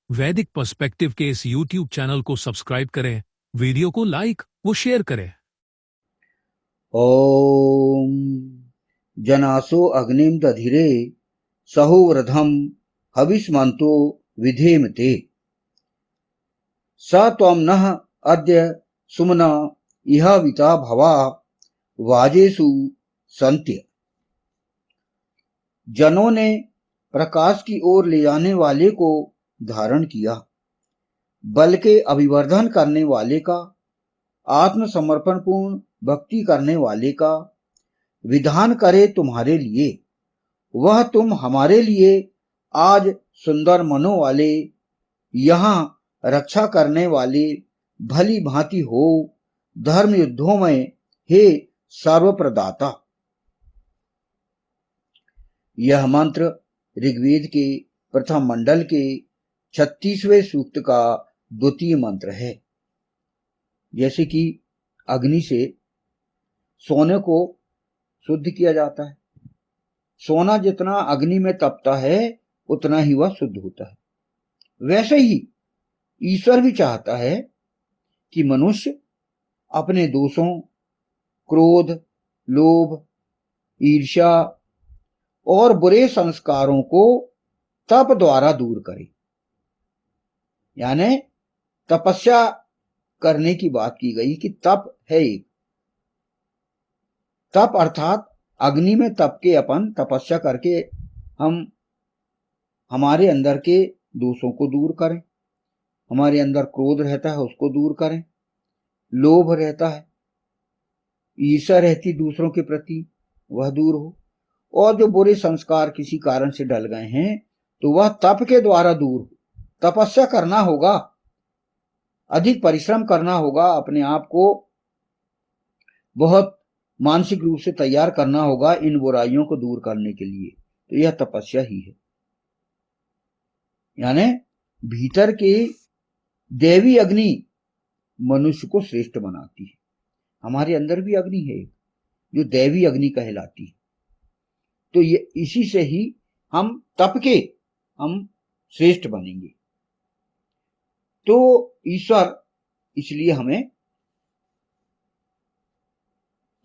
वैदिक पर्सपेक्टिव के इस YouTube चैनल को सब्सक्राइब करें, वीडियो को लाइक व शेयर करें। ओम जनासो अग्निम दधिरे सहुव्रधम हविष्मन्तो विधेम ते स त्वं नः अद्य सुमना इह विता भवा वाजेषु संत्य। जनों ने प्रकाश की ओर ले जाने वाले को धारण किया, बल के अभिवर्धन करने वाले का, आत्मसमर्पण पूर्ण भक्ति करने वाले का विधान करे तुम्हारे लिए। वह तुम हमारे लिए आज सुंदर मनों वाले, यहाँ रक्षा करने वाले भली भांति हो धर्म युद्धों में, हे सर्वप्रदाता। यह मंत्र ऋग्वेद के प्रथम मंडल के 36वें सूक्त का द्वितीय मंत्र है। जैसे कि अग्नि से सोने को शुद्ध किया जाता है, सोना जितना अग्नि में तपता है उतना ही वह शुद्ध होता है, वैसे ही ईश्वर भी चाहता है कि मनुष्य अपने दोषों, क्रोध, लोभ, ईर्ष्या और बुरे संस्कारों को तप द्वारा दूर करे। यानी तपस्या करने की बात की गई कि तप है एक। तप अर्थात अग्नि में तप के अपन तपस्या करके हम हमारे अंदर के दोषों को दूर करें, हमारे अंदर क्रोध रहता है उसको दूर करें, लोभ रहता है, ईर्ष्या रहती दूसरों के प्रति, वह दूर हो, और जो बुरे संस्कार किसी कारण से डल गए हैं तो वह तप के द्वारा दूर हो। तपस्या करना होगा, अधिक परिश्रम करना होगा, अपने आप को बहुत मानसिक रूप से तैयार करना होगा इन बुराइयों को दूर करने के लिए। तो यह तपस्या ही है। यानी भीतर के देवी अग्नि मनुष्य को श्रेष्ठ बनाती है। हमारे अंदर भी अग्नि है जो देवी अग्नि कहलाती है। तो ये इसी से ही हम तप के हम श्रेष्ठ बनेंगे। तो ईश्वर इसलिए हमें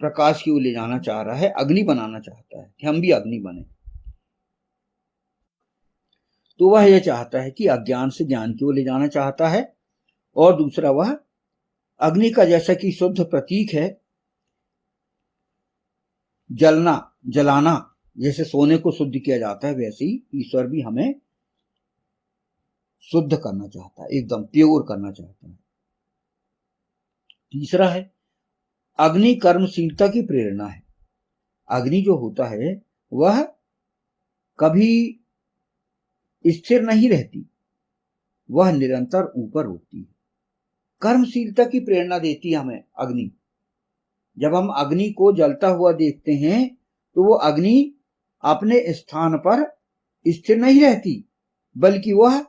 प्रकाश की ओर ले जाना चाह रहा है, अग्नि बनाना चाहता है कि हम भी अग्नि बने। तो वह यह चाहता है कि अज्ञान से ज्ञान की ओर ले जाना चाहता है, और दूसरा वह अग्नि का जैसा कि शुद्ध प्रतीक है, जलना, जलाना, जैसे सोने को शुद्ध किया जाता है वैसे ही ईश्वर भी हमें शुद्ध करना चाहता है, एकदम प्योर करना चाहता है। तीसरा है अग्नि कर्मशीलता की प्रेरणा है। अग्नि जो होता है वह कभी स्थिर नहीं रहती, वह निरंतर ऊपर उठती है। कर्मशीलता की प्रेरणा देती है हमें अग्नि। जब हम अग्नि को जलता हुआ देखते हैं तो वो अग्नि अपने स्थान पर स्थिर नहीं रहती, बल्कि वह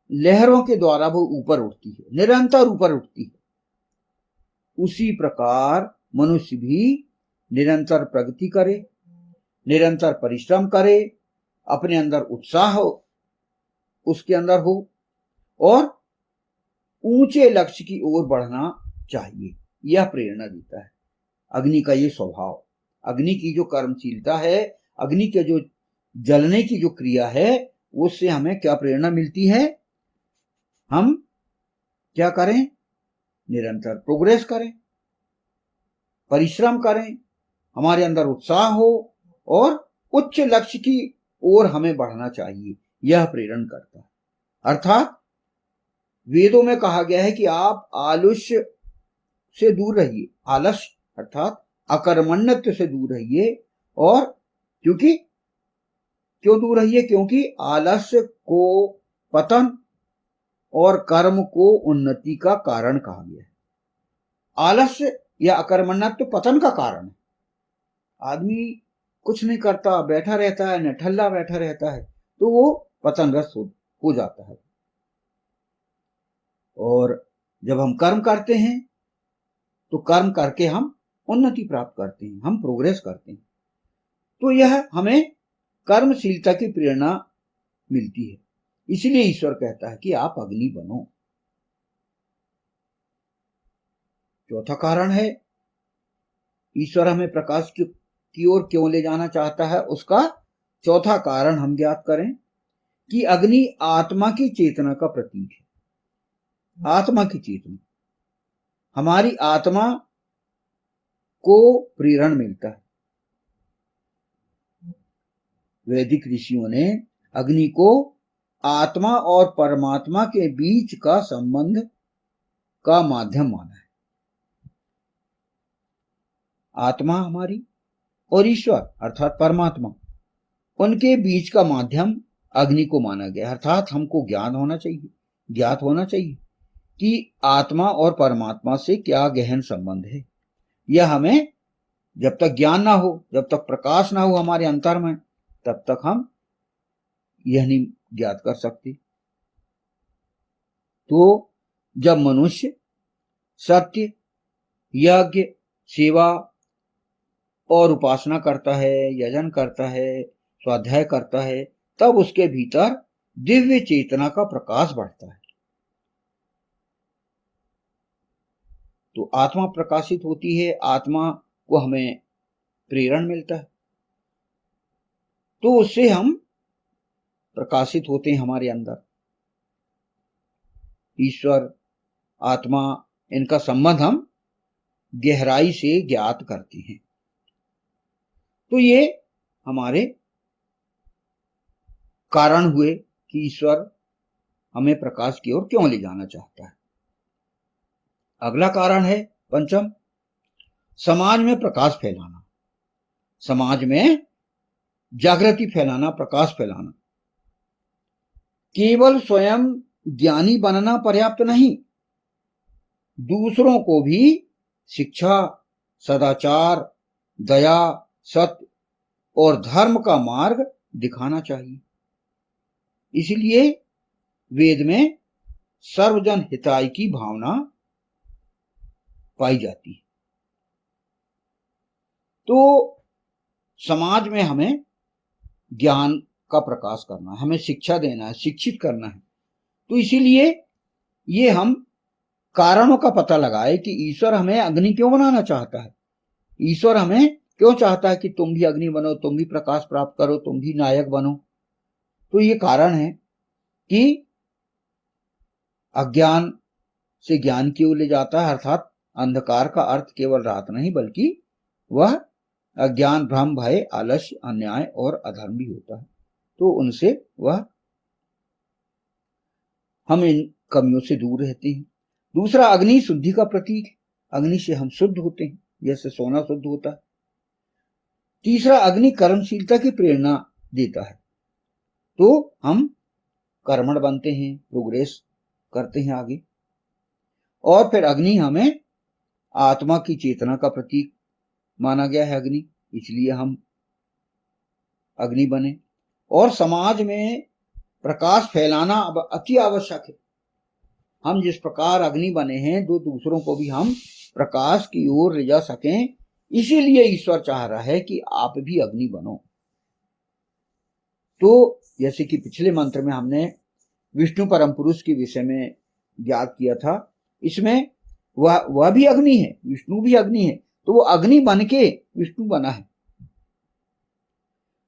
लहरों के द्वारा वो ऊपर उठती है, निरंतर ऊपर उठती है। उसी प्रकार मनुष्य भी निरंतर प्रगति करे, निरंतर परिश्रम करे, अपने अंदर उत्साह उसके अंदर हो और ऊंचे लक्ष्य की ओर बढ़ना चाहिए। यह प्रेरणा देता है अग्नि का ये स्वभाव। अग्नि की जो कर्मशीलता है, अग्नि के जो जलने की जो क्रिया है, उससे हमें क्या प्रेरणा मिलती है? हम क्या करें? निरंतर प्रोग्रेस करें, परिश्रम करें, हमारे अंदर उत्साह हो और उच्च लक्ष्य की ओर हमें बढ़ना चाहिए। यह प्रेरण करता है। अर्थात वेदों में कहा गया है कि आप आलस्य से दूर रहिए, आलस्य अर्थात अकर्मण्यत्व से दूर रहिए। और क्यों दूर रहिए? क्योंकि आलस्य को पतन और कर्म को उन्नति का कारण कहा गया है। आलस्य या अकर्मण्यत्व पतन का कारण है। आदमी कुछ नहीं करता, बैठा रहता है, निठल्ला बैठा रहता है, तो वो पतनग्रस्त हो जाता है। और जब हम कर्म करते हैं तो कर्म करके हम उन्नति प्राप्त करते हैं, हम प्रोग्रेस करते हैं। तो यह हमें कर्मशीलता की प्रेरणा मिलती है। इसलिए ईश्वर कहता है कि आप अग्नि बनो। चौथा कारण है ईश्वर हमें प्रकाश की ओर क्यों ले जाना चाहता है, उसका चौथा कारण हम ज्ञात करें कि अग्नि आत्मा की चेतना का प्रतीक है। आत्मा की चेतना, हमारी आत्मा को प्रेरण मिलता है। वैदिक ऋषियों ने अग्नि को आत्मा और परमात्मा के बीच का संबंध का माध्यम माना है। आत्मा हमारी और ईश्वर अर्थात परमात्मा, उनके बीच का माध्यम अग्नि को माना गया। अर्थात हमको ज्ञात होना चाहिए कि आत्मा और परमात्मा से क्या गहन संबंध है। यह हमें जब तक ज्ञान ना हो, जब तक प्रकाश ना हो हमारे अंतर में, तब तक हम यह नहीं ज्ञात कर सकते। तो जब मनुष्य सत्य, यज्ञ, सेवा और उपासना करता है, यजन करता है, स्वाध्याय करता है, तब उसके भीतर दिव्य चेतना का प्रकाश बढ़ता है। तो आत्मा प्रकाशित होती है, आत्मा को हमें प्रेरण मिलता है, तो उससे हम प्रकाशित होते हैं हमारे अंदर। ईश्वर, आत्मा, इनका संबंध हम गहराई से ज्ञात करते हैं। तो ये हमारे कारण हुए कि ईश्वर हमें प्रकाश की ओर क्यों ले जाना चाहता है। अगला कारण है पंचम, समाज में प्रकाश फैलाना, समाज में जागृति फैलाना, प्रकाश फैलाना। केवल स्वयं ज्ञानी बनना पर्याप्त नहीं, दूसरों को भी शिक्षा, सदाचार, दया, सत्य और धर्म का मार्ग दिखाना चाहिए। इसलिए वेद में सर्वजन हिताय की भावना पाई जाती है। तो समाज में हमें ज्ञान का प्रकाश करना है, हमें शिक्षा देना है, शिक्षित करना है। तो इसीलिए ये हम कारणों का पता लगाए कि ईश्वर हमें अग्नि क्यों बनाना चाहता है। ईश्वर हमें क्यों चाहता है कि तुम भी अग्नि बनो, तुम भी प्रकाश प्राप्त करो, तुम भी नायक बनो। तो ये कारण है कि अज्ञान से ज्ञान की ओर ले जाता है। अर्थात अंधकार का अर्थ केवल रात नहीं, बल्कि वह अज्ञान, भ्रम, भय, आलस्य, अन्याय और अधर्म भी होता है। तो उनसे वह हम इन कमियों से दूर रहते हैं। दूसरा, अग्नि शुद्धि का प्रतीक है। अग्नि से हम शुद्ध होते हैं, जैसे सोना शुद्ध होता है। तीसरा, अग्नि कर्मशीलता की प्रेरणा देता है, तो हम कर्मठ बनते हैं, प्रोग्रेस करते हैं आगे। और फिर अग्नि हमें आत्मा की चेतना का प्रतीक माना गया है अग्नि, इसलिए हम अग्नि बने। और समाज में प्रकाश फैलाना अब अति आवश्यक है। हम जिस प्रकार अग्नि बने हैं, तो दूसरों को भी हम प्रकाश की ओर ले जा सकें। इसीलिए ईश्वर चाह रहा है कि आप भी अग्नि बनो। तो जैसे कि पिछले मंत्र में हमने विष्णु परम पुरुष के विषय में ज्ञात किया था, इसमें वह भी अग्नि है, विष्णु भी अग्नि है। तो वो अग्नि बन के विष्णु बना है।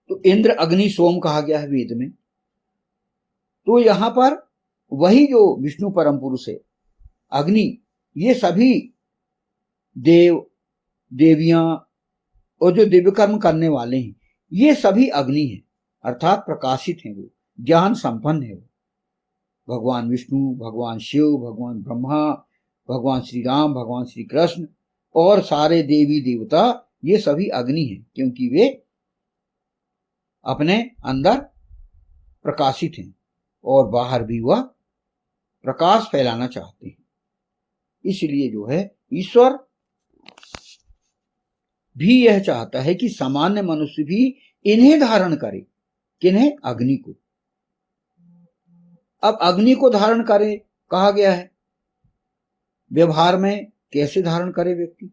तो इंद्र अग्नि सोम कहा गया है वेद में। तो यहां पर वही जो विष्णु परम पुरुष है, अग्नि, ये सभी देव, देवियां और जो दिव्य कर्म करने वाले हैं, ये सभी अग्नि हैं, अर्थात प्रकाशित हैं, वो ज्ञान संपन्न है। भगवान विष्णु, भगवान शिव, भगवान ब्रह्मा, भगवान श्री राम, भगवान श्री कृष्ण और सारे देवी देवता, ये सभी अग्नि हैं, क्योंकि वे अपने अंदर प्रकाशित हैं और बाहर भी वह प्रकाश फैलाना चाहते हैं। इसलिए जो है ईश्वर भी यह चाहता है कि सामान्य मनुष्य भी इन्हें धारण करे। किन्हें? अग्नि को। अब अग्नि को धारण करे कहा गया है, व्यवहार में कैसे धारण करे व्यक्ति?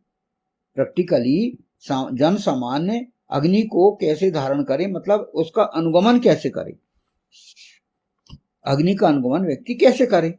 प्रैक्टिकली जन सामान्य अग्नि को कैसे धारण करे, मतलब उसका अनुगमन कैसे करे। अग्नि का अनुगमन व्यक्ति कैसे करे?